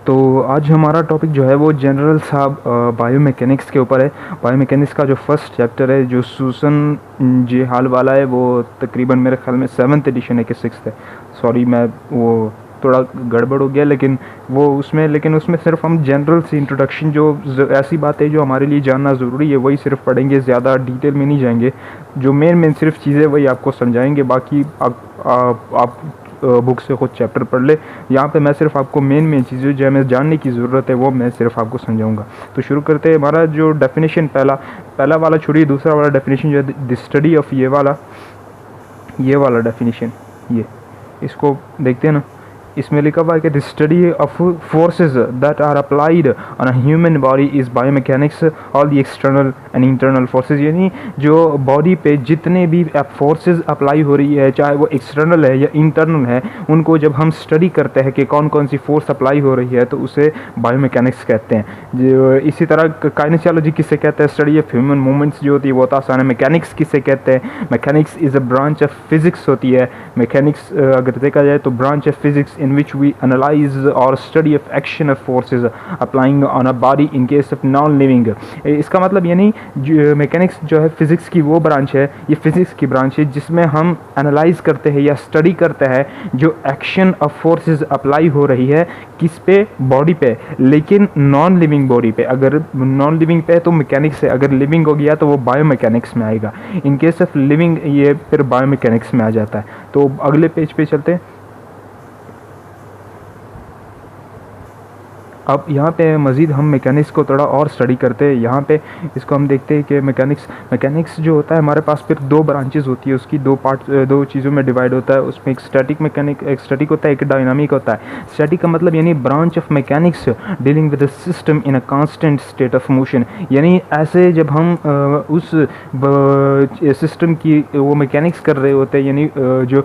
तो आज हमारा टॉपिक जो है वो जनरल सा बायोमैकेनिक्स के ऊपर है। बायोमैकेनिक्स का जो फर्स्ट चैप्टर है जो सूसन जे हाल वाला है, वो तकरीबन मेरे ख्याल में 7th एडिशन है कि 6th है। सॉरी, मैं वो थोड़ा गड़बड़ हो गया, लेकिन उसमें सिर्फ हम जनरल सी इंट्रोडक्शन, जो ऐसी बातें जो हमारे लिए जानना ज़रूरी है वही सिर्फ पढ़ेंगे, ज़्यादा डिटेल में नहीं जाएंगे। जो मेन सिर्फ चीज़ें वही आपको समझाएंगे, बाकी आप बुक से खुद चैप्टर पढ़ ले। यहाँ पे मैं सिर्फ आपको मेन चीज़ें जो हमें जानने की ज़रूरत है वो मैं सिर्फ आपको समझाऊंगा। तो शुरू करते हैं। हमारा जो डेफिनेशन पहला वाला छोड़िए, दूसरा वाला डेफिनेशन जो है द स्टडी ऑफ ये वाला डेफिनेशन, ये इसको देखते हैं ना। इसमें लिखा हुआ है कि the study of forces that are applied on a human body is biomechanics. All the external and internal forces, यानी जो बॉडी पे जितने भी फोर्सेस अप्लाई हो रही है, चाहे वो एक्सटर्नल है या इंटरनल है, उनको जब हम स्टडी करते हैं कि कौन कौन सी फोर्स अप्लाई हो रही है, तो उसे बायोमैकेनिक्स कहते हैं। जो इसी तरह काइनेसियोलॉजी किसे कहते हैं, स्टडी ऑफ ह्यूमन मूवमेंट्स जो होती है वो तो आसान है। मैकेनिक्स किसे कहते हैं, mechanics is a branch of physics होती है। मैकेनिक्स अगर देखा जाए तो branch of physics in which we analyze or study of action of forces applying on a body in case of non-living। इसका मतलब यानी मैकेनिक्स जो है फिज़िक्स की वो ब्रांच है, ये फिज़िक्स की ब्रांच है जिसमें हम एनालाइज करते हैं या स्टडी करते हैं जो एक्शन ऑफ फोर्सेस अप्लाई हो रही है किस पे, बॉडी पे, लेकिन नॉन लिविंग बॉडी पे। अगर नॉन लिविंग पे है तो मैकेनिक्स है, अगर लिविंग हो गया तो वो बायोमैकेनिक्स में आएगा। इन केस ऑफ लिविंग ये फिर बायोमैकेनिक्स में आ जाता है। तो अगले पेज पे चलते हैं। अब यहाँ पे मज़ीद हम मैकेनिक्स को थोड़ा और स्टडी करते हैं। यहाँ पे इसको हम देखते हैं कि मैकेनिक्स जो होता है हमारे पास फिर दो ब्रांचेस होती है, उसकी दो चीज़ों में डिवाइड होता है। उसमें एक स्टैटिक होता है, एक डायनामिक होता है। स्टैटिक का मतलब यानी branch of mechanics dealing with the system in a constant state of motion, यानी ऐसे जब हम उस सिस्टम की वो मैकेनिक्स कर रहे होते हैं, यानी जो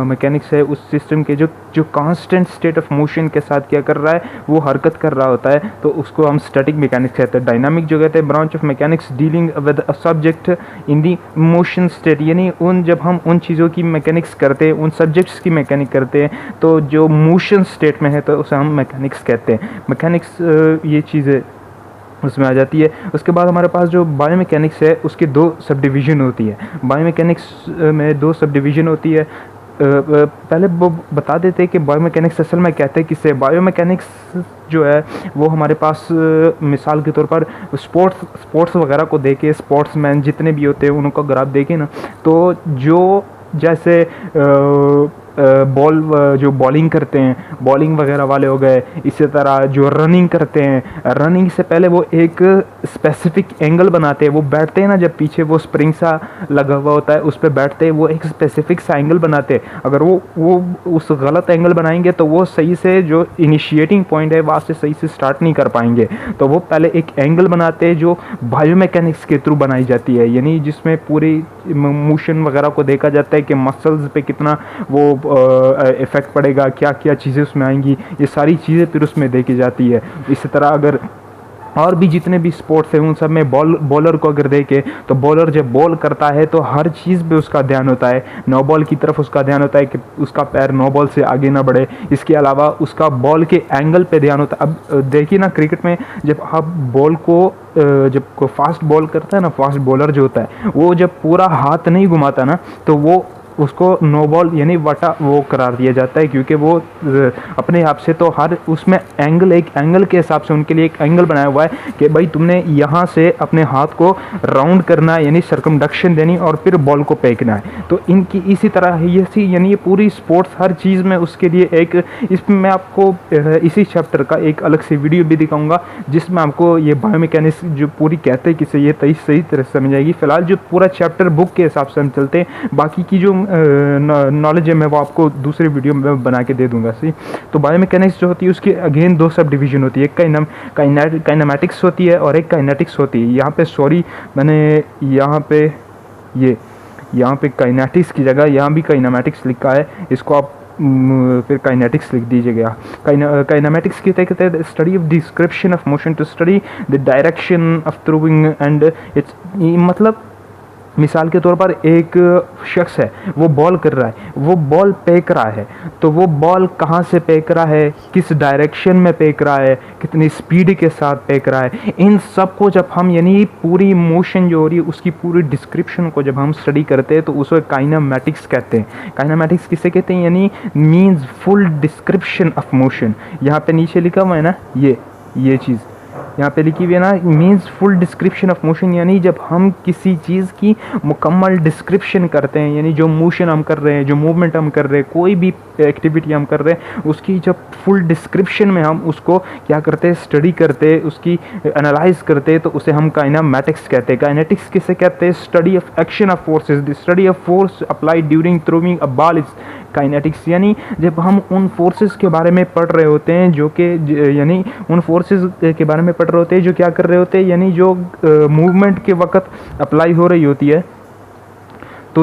मैकेनिक्स है उस सिस्टम के जो कांस्टेंट स्टेट ऑफ मोशन के साथ क्या कर रहा है, वो हरकत कर रहा होता है, तो उसको हम स्टैटिक मैकेनिक्स कहते हैं। डायनामिक जो कहते हैं branch of mechanics dealing with a subject in the motion state, यानी जब हम उन चीज़ों की मैकेनिक्स करते हैं, उन सब्जेक्ट्स की मैकेनिक करते हैं, तो जो मोशन स्टेट में है तो उसे हम मैकेनिक्स कहते हैं। मैकेनिक्स ये चीज़ें उसमें आ जाती है। उसके बाद हमारे पास जो बायोमैकेनिक्स है उसके दो सब डिवीज़न होती है। बायोमैकेनिक्स में दो सब डिवीज़न होती है। पहले वो बता देते हैं कि बायोमैकेनिक्स असल में कहते हैं किससे। बायोमैकेनिक्स जो है वो हमारे पास मिसाल के तौर पर स्पोर्ट्स वगैरह को देखे, स्पोर्ट्समैन जितने भी होते हैं उनको अगर आप देखें ना, तो जो जैसे जो बॉलिंग करते हैं, बॉलिंग वगैरह वाले हो गए, इसी तरह जो रनिंग करते हैं, रनिंग से पहले वो एक स्पेसिफिक एंगल बनाते हैं। वो बैठते हैं ना, जब पीछे वो स्प्रिंग सा लगा हुआ होता है उस पर बैठते हैं, वो एक स्पेसिफिक सा एंगल बनाते हैं। अगर वो उस गलत एंगल बनाएंगे तो वो सही से जो इनिशिएटिंग पॉइंट है वहाँ से सही से स्टार्ट नहीं कर पाएंगे। तो वो पहले एक एंगल बनाते हैं जो बायोमैकेनिक्स के थ्रू बनाई जाती है, यानी जिसमें पूरी मोशन वगैरह को देखा जाता है कि मसल्स पे कितना वो इफ़ेक्ट पड़ेगा, क्या क्या चीज़ें उसमें आएंगी, ये सारी चीज़ें फिर उसमें देखी जाती है। इसी तरह अगर और भी जितने भी स्पोर्ट्स हैं उन सब में बॉलर को अगर देखें तो बॉलर जब बॉल करता है तो हर चीज़ पे उसका ध्यान होता है, नो बॉल की तरफ उसका ध्यान होता है कि उसका पैर नो बॉल से आगे ना बढ़े। इसके अलावा उसका बॉल के एंगल पे ध्यान होता है। अब देखिए ना, क्रिकेट में जब आप बॉल को जब को फास्ट बॉल करता है ना, फास्ट बॉलर जो होता है वो जब पूरा हाथ नहीं घुमाता ना, तो वो उसको नो बॉल यानी वटा वो करार दिया जाता है, क्योंकि वो अपने आप से तो हर उसमें एक एंगल के हिसाब से उनके लिए एक एंगल बनाया हुआ है कि भाई तुमने यहाँ से अपने हाथ को राउंड करना है, यानी सर्कमडक्शन देनी और फिर बॉल को फेंकना है। तो इनकी इसी तरह यानी ये पूरी स्पोर्ट्स हर चीज़ में उसके लिए एक, इसमें मैं आपको इसी चैप्टर का एक अलग से वीडियो भी दिखाऊंगा जिसमें आपको ये बायोमैकेनिक्स जो पूरी कहते हैं किसे ये सही तरह से समझ आएगी। फिलहाल जो पूरा चैप्टर बुक के हिसाब से हम चलते हैं, बाकी की जो नॉलेज है मैं वो आपको दूसरे वीडियो में बना के दे दूंगा। सही, तो बायोमैकेनिक्स जो होती है उसकी अगेन दो सब डिवीज़न होती है, एक काइनेमैटिक्स होती है और एक काइनेटिक्स होती है। यहाँ पे सॉरी मैंने यहाँ पे काइनेटिक्स की जगह यहाँ भी काइनेमैटिक्स लिखा है, इसको आप फिर काइनेटिक्स लिख दीजिएगा। काइनेमैटिक्स की कहते हैं study of description of motion to study the direction of throwing and its, मतलब मिसाल के तौर पर एक शख्स है, वो बॉल कर रहा है, वो बॉल फेंक रहा है, तो वो बॉल कहाँ से फेंक रहा है, किस डायरेक्शन में फेंक रहा है, कितनी स्पीड के साथ फेंक रहा है, इन सब को जब हम यानी पूरी मोशन जो हो रही है उसकी पूरी डिस्क्रिप्शन को जब हम स्टडी करते हैं तो उसे काइनेमैटिक्स कहते हैं। काइनेमैटिक्स किसे कहते हैं, यानी means full description of motion. यहाँ पे नीचे लिखा हुआ है ना, ये चीज़ यहाँ पे लिखी हुई है ना, means full description of motion, यानी जब हम किसी चीज़ की मुकम्मल डिस्क्रिप्शन करते हैं, यानी जो मोशन हम कर रहे हैं, जो मूवमेंट हम कर रहे हैं, कोई भी एक्टिविटी हम कर रहे हैं, उसकी जब फुल डिस्क्रिप्शन में हम उसको क्या करते हैं, स्टडी करते हैं, उसकी एनालाइज करते हैं, तो उसे हम काइनेमैटिक्स कहते हैं। काइनेटिक्स किसे कहते हैं, study of action of forces, the study of force applied during throwing a ball is kinetics. यानी जब हम उन फोर्सेस के बारे में पढ़ रहे होते हैं जो कि यानी उन फोर्सेस के बारे में पढ़ रहे होते हैं जो क्या कर रहे होते हैं, यानी जो मूवमेंट के वक्त अप्लाई हो रही होती है, तो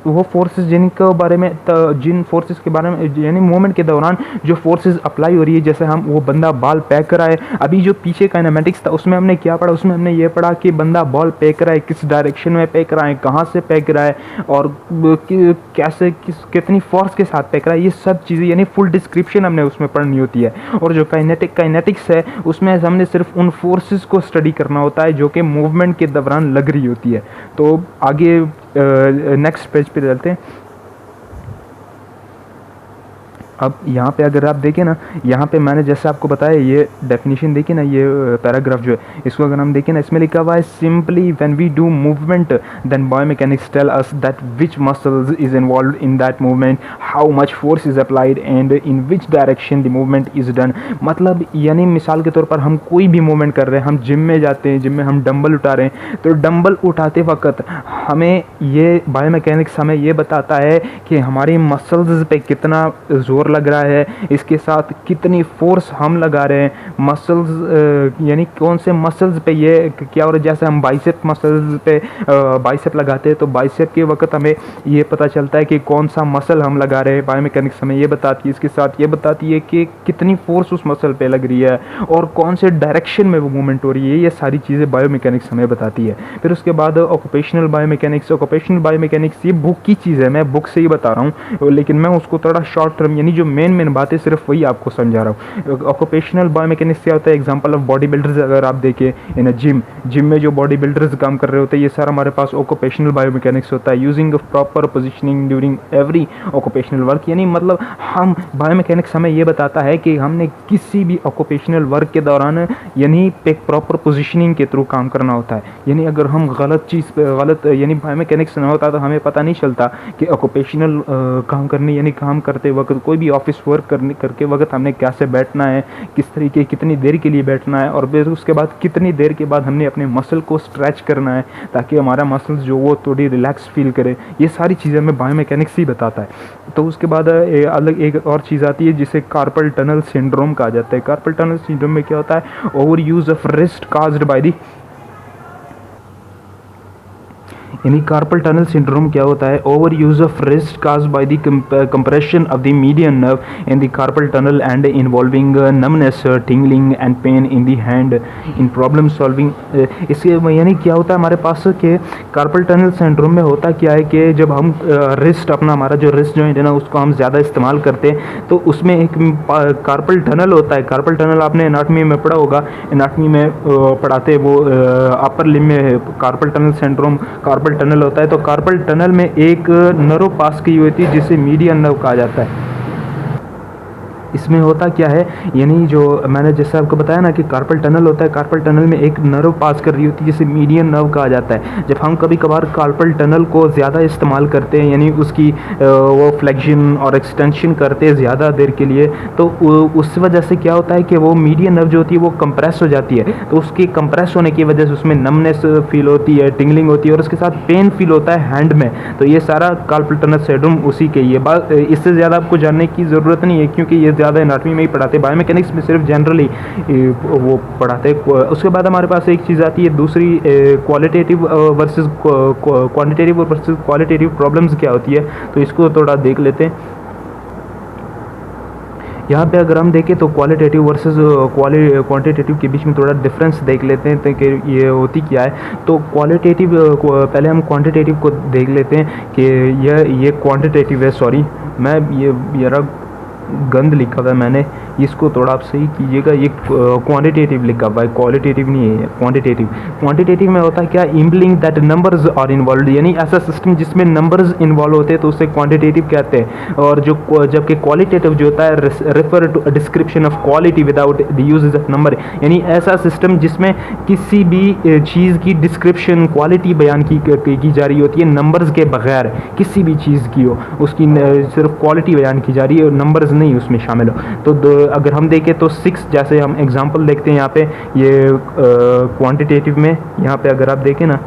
वो फोर्सेस जिनके बारे में जिन फोर्सेस के बारे में यानी मूवमेंट के दौरान जो फोर्सेस अप्लाई हो रही है, जैसे हम वो बंदा बॉल फेंक रहा है, अभी जो पीछे काइनेमैटिक्स था उसमें हमने क्या पढ़ा, उसमें हमने ये पढ़ा कि बंदा बॉल फेंक रहा है, किस डायरेक्शन में फेंक रहा है, कहाँ से फेंक रहा है, और कैसे कितनी फोर्स के साथ फेंक रहा है, ये सब चीज़ें यानी फुल डिस्क्रिप्शन हमने उसमें पढ़नी होती है। और जो काइनेटिक्स है उसमें हमने सिर्फ उन फोर्सेस को स्टडी करना होता है जो कि मूवमेंट के दौरान लग रही होती है। तो आगे नेक्स्ट पेज पे चलते हैं। अब यहाँ पे अगर आप देखें ना, यहाँ पे मैंने जैसे आपको बताया ये डेफिनेशन देखिए ना, ये पैराग्राफ जो है इसको अगर हम देखें ना, इसमें लिखा हुआ है simply when we do movement then biomechanics tell us that which muscles is involved in that movement, how much force is applied and in which direction the movement is done. मतलब यानी मिसाल के तौर पर हम कोई भी मूवमेंट कर रहे हैं, हम जिम में जाते हैं, जिम में हम डंबल उठा रहे हैं, तो डंबल उठाते वक्त हमें ये बायोमैकेनिक्स हमें ये बताता है कि हमारी मसल्स पे कितना जोर लग रहा है, इसके साथ कितनी फोर्स हम लगा रहे हैं, मसल्स यानी कौन से मसल्स पे ये क्या हो रहा है। जैसे हम बाइसेप मसल्स पे बाइसेप लगाते हैं तो बाइसेप के वक्त हमें ये पता चलता है कि कौन सा मसल हम लगा रहे हैं, बायोमैकेनिक्स हमें ये बताती है। इसके साथ ये बताती है कि कितनी फोर्स उस मसल पे लग रही है और कौन से डायरेक्शन में वो मूवमेंट हो रही है, ये सारी चीज़ें बायोमैकेनिक्स हमें बताती है। फिर उसके बाद ऑक्यूपेशनल बायोमैकेनिक्स। ऑक्यूपेशनल बायोमैकेनिक्स ये बुक की चीज़ है, मैं बुक से ही बता रहा हूँ, लेकिन मैं उसको थोड़ा शॉर्ट टर्म यानी जो मेन बातें सिर्फ वही आपको समझा रहा हूँ। ऑक्यूपेशनल बायोमैकेनिक्स क्या होता है, एग्जांपल ऑफ बॉडी बिल्डर्स अगर आप देखें इन जिम में जो बॉडी बिल्डर्स काम कर रहे होते हैं, ये सारा हमारे पास ऑक्यूपेशनल बायोमैकेनिक्स होता है। Using proper positioning during every occupational work, यानी मतलब हम बायोमैकेनिक्स हमें ये बताता है कि हमने किसी भी ऑक्यूपेशनल वर्क के दौरान यानी एक प्रॉपर पोजीशनिंग के थ्रू काम करना होता है। यानी अगर हम गलत यानी बायोमैकेनिक्स ना होता तो हमें पता नहीं चलता कि ऑक्यूपेशनल काम करने यानी काम करते वक्त कोई भी ऑफिस वर्क करके वक्त हमने कैसे बैठना है, किस तरीके कितनी देर के लिए बैठना है, और फिर उसके बाद कितनी देर के बाद हमने अपने मसल को स्ट्रेच करना है ताकि हमारा मसल्स जो वो थोड़ी रिलैक्स फील करे। ये सारी चीज़ें हमें बायोमैकेनिक्स ही बताता है। तो उसके बाद अलग एक और चीज़ आती है जिसे कार्पल टनल सिंड्रोम कहा जाता है। कार्पल टनल सिंड्रोम में क्या होता है, over use of wrist caused by the यानी कार्पल टनल सिंड्रोम क्या होता है, over use of wrist caused by the compression of the median nerve in the carpal tunnel and involving numbness, tingling and pain in the hand in problem solving. इसके यानी क्या होता है हमारे पास कि कार्पल टनल सिंड्रोम में होता क्या है कि जब हम रिस्ट अपना हमारा जो रिस्ट जॉइंट है ना उसको हम ज़्यादा इस्तेमाल करते हैं तो उसमें एक कार्पल टनल होता है। कार्पल टनल आपने एनाटमी में पढ़ा होगा, एनाटमी में पढ़ाते वो अपर लिम्ब में carpal tunnel syndrome carpal tunnel होता है। तो कार्पल टनल में एक नर्व पास की हुई थी जिसे मीडियन नर्व कहा जाता है। इसमें होता क्या है, यानी जो मैंने जैसे आपको बताया ना कि कार्पल टनल होता है, कार्पल टनल में एक नर्व पास कर रही होती है जिसे मीडियन नर्व कहा जाता है। जब हम कभी कभार कार्पल टनल को ज़्यादा इस्तेमाल करते हैं यानी उसकी वो फ्लेक्शन और एक्सटेंशन करते हैं ज़्यादा देर के लिए, तो उस वजह से क्या होता है कि वो मीडियन नर्व जो होती है वो कंप्रेस हो जाती है। तो उसके कंप्रेस होने की वजह से उसमें नमनेस फील होती है, टिंगलिंग होती है और उसके साथ पेन फील होता है हैंड में। तो ये सारा कार्पल टनल सिंड्रोम उसी के ये बात, इससे ज़्यादा आपको जानने की ज़रूरत नहीं है क्योंकि ये ज़्यादा एनाटमी में ही पढ़ाते, बायोमैकेनिक्स में सिर्फ जनरली वो पढ़ाते। उसके बाद हमारे पास एक चीज़ आती है दूसरी, qualitative versus quantitative versus qualitative problems क्या होती है, तो इसको थोड़ा देख लेते हैं। यहाँ पे अगर हम देखें तो क्वालिटेटिव वर्सेस क्वांटिटेटिव के बीच में थोड़ा डिफरेंस देख लेते हैं तो कि ये होती क्या है। तो क्वालिटेटिव पहले हम क्वांटिटेटिव को देख लेते हैं कि ये क्वांटिटेटिव है। सॉरी, मैं ये मेरा गंद लिखा हुआ है, मैंने इसको थोड़ा आप सही कीजिएगा। ये क्वांटिटेटिव लिखा हुआ है, क्वालिटेटिव नहीं है, क्वांटिटेटिव। क्वांटिटेटिव में होता है क्या, इम्प्लिंग दैट नंबर्स आर इन्वॉल्व, यानी ऐसा सिस्टम जिसमें नंबर्स इन्वॉल्व होते हैं तो उसे क्वांटिटेटिव कहते हैं। और जो जबकि क्वालिटेटिव जो होता है refer to description of quality without the uses of number, यानी ऐसा सिस्टम जिसमें किसी भी चीज़ की डिस्क्रिप्शन क्वालिटी बयान की जा रही होती है नंबर्स के बगैर, किसी भी चीज़ की हो उसकी सिर्फ क्वालिटी बयान की जा रही है और नंबर्स नहीं उसमें शामिल हो। तो अगर हम देखें तो 6, जैसे हम एग्जांपल देखते हैं यहाँ पे, ये क्वांटिटेटिव में यहाँ पे अगर आप देखें ना,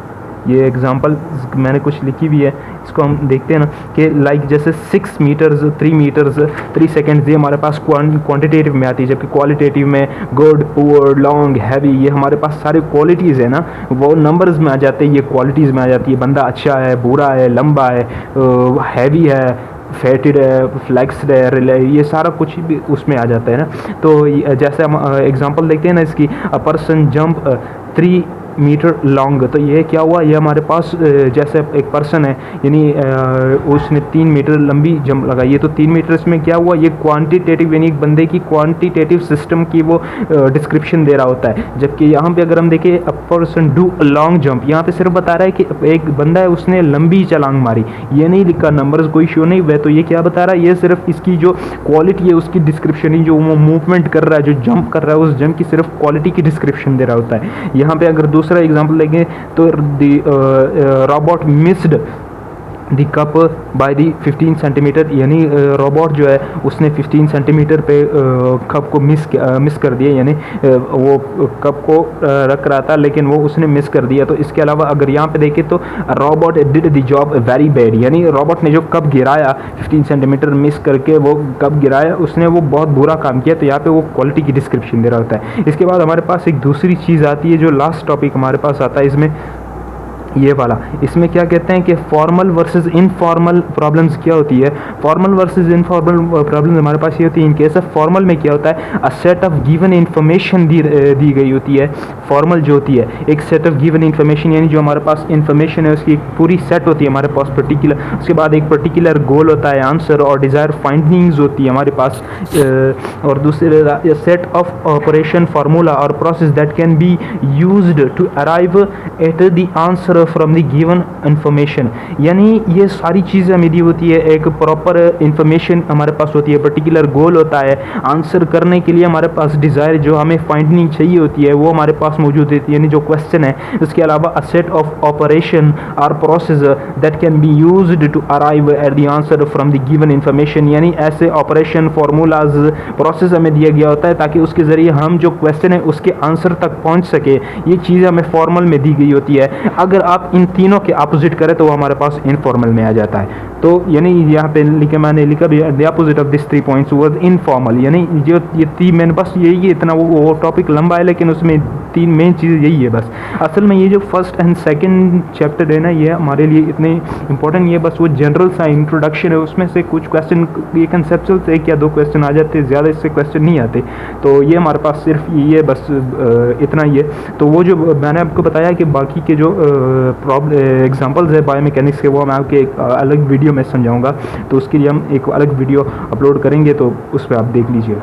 ये एग्जांपल मैंने कुछ लिखी भी है, इसको हम देखते हैं ना कि लाइक जैसे 6 मीटर्स 3 मीटर्स 3 सेकेंड्स, ये हमारे पास क्वांटिटेटिव में आती है। जबकि क्वालिटेटिव में गुड, पुअर, लॉन्ग, हैवी, ये हमारे पास सारे क्वालिटीज़ है ना, वो नंबर्स में आ जाते हैं, ये क्वालिटीज़ में आ जाती है। बंदा अच्छा है, बुरा है, लंबा है, हैवी है, फैटेड है, फ्लेक्स्ड है, ये सारा कुछ भी उसमें आ जाता है ना। तो जैसे हम एग्जांपल देखते हैं ना इसकी, a person jump 3 metre long, तो ये क्या हुआ, ये हमारे पास जैसे एक पर्सन है, यानी उसने 3 मीटर लंबी जंप लगाई है, तो 3 मीटर इसमें क्या हुआ, ये क्वांटिटेटिव, यानी एक बंदे की क्वांटिटेटिव सिस्टम की वो डिस्क्रिप्शन दे रहा होता है। जबकि यहाँ पे अगर हम देखें, a person do a long jump, यहाँ पे सिर्फ बता रहा है कि एक बंदा है उसने लंबी छलांग मारी, ये नहीं लिखा, नंबर्स कोई शो नहीं हुए, तो ये क्या बता रहा है, ये सिर्फ इसकी जो क्वालिटी है उसकी डिस्क्रिप्शन ही, जो वो मूवमेंट कर रहा है, जो जंप कर रहा है, उस जंप की सिर्फ क्वालिटी की डिस्क्रिप्शन दे रहा होता है। यहाँ पे अगर दूसरा एग्जांपल लेंगे तो robot missed the cup by the 15 centimetre, यानी रोबोट जो है उसने 15 सेंटीमीटर पे कप को मिस कर दिया, यानी वो कप को रख रहा था लेकिन वो उसने मिस कर दिया। तो इसके अलावा अगर यहाँ पे देखें तो robot did the job very bad, यानी रोबोट ने जो कप गिराया 15 सेंटीमीटर मिस करके वो कप गिराया, उसने वो बहुत बुरा काम किया। तो यहाँ पे वो क्वालिटी की डिस्क्रिप्शन दे रहा होता है। इसके बाद हमारे पास एक दूसरी चीज़ आती है, जो लास्ट टॉपिक हमारे पास आता है इसमें, ये वाला। इसमें क्या कहते हैं कि फॉर्मल वर्सेस इनफॉर्मल प्रॉब्लम्स क्या होती है। फॉर्मल वर्सेस इनफॉर्मल प्रॉब्लम्स हमारे पास ये होती है, इन केस ऑफ फॉर्मल में क्या होता है, a set of given information दी गई होती है। फॉर्मल जो होती है एक सेट ऑफ गिवन इन्फॉर्मेशन, यानी जो हमारे पास इन्फॉर्मेशन है उसकी एक पूरी सेट होती है हमारे पास पर्टिकुलर, उसके बाद एक पर्टिकुलर गोल होता है, आंसर और डिज़ायर फाइंडिंग्स होती है हमारे पास, और दूसरे सेट ऑफ ऑपरेशन फार्मूला और process that can be used to arrive at the answer from the given information, यानी ये सारी चीज़ें हमें दी होती है, एक प्रॉपर इंफॉर्मेशन हमारे पास होती है, पर्टिकुलर गोल होता है, आंसर करने के लिए हमारे पास डिज़ायर जो हमें फाइंडिंग चाहिए होती है वो हमारे पास मौजूद होती है, यानी जो क्वेश्चन है। इसके अलावा अ सेट ऑफ ऑपरेशन और process that can be used to arrive at the answer from the given information, यानी ऐसे ऑपरेशन फार्मूलाज प्रोसेस हमें दिया गया होता है ताकि उसके ज़रिए हम जो क्वेश्चन है उसके आंसर तक पहुँच सके। ये चीज़ हमें फॉर्मल में दी गई होती है। अगर आप इन तीनों के अपोजिट करें तो वो हमारे पास इनफॉर्मल में आ जाता है। तो यानी यहाँ पे मैंने लिखा भी the opposite of this 3 points was informal, यानी जो ये 3 मैंने बस यही है, इतना वो टॉपिक लंबा है लेकिन उसमें 3 मेन चीज़ यही है बस। असल में ये जो फर्स्ट एंड सेकंड चैप्टर है ना, ये हमारे लिए इतने इंपॉर्टेंट, ये बस वो जनरल सा इंट्रोडक्शन है, उसमें से कुछ क्वेश्चन ये कंसेप्चुअल से 1 या 2 क्वेश्चन आ जाते हैं, ज़्यादा इससे क्वेश्चन नहीं आते। तो ये हमारे पास सिर्फ ये बस इतना ही है। तो वो जो मैंने आपको बताया कि बाकी के जो एग्जांपल्स है बायोमैकेनिक्स के, वो मैं आपके एक अलग वीडियो में समझाऊंगा, तो उसके लिए हम एक अलग वीडियो अपलोड करेंगे, तो उस पर आप देख लीजिएगा।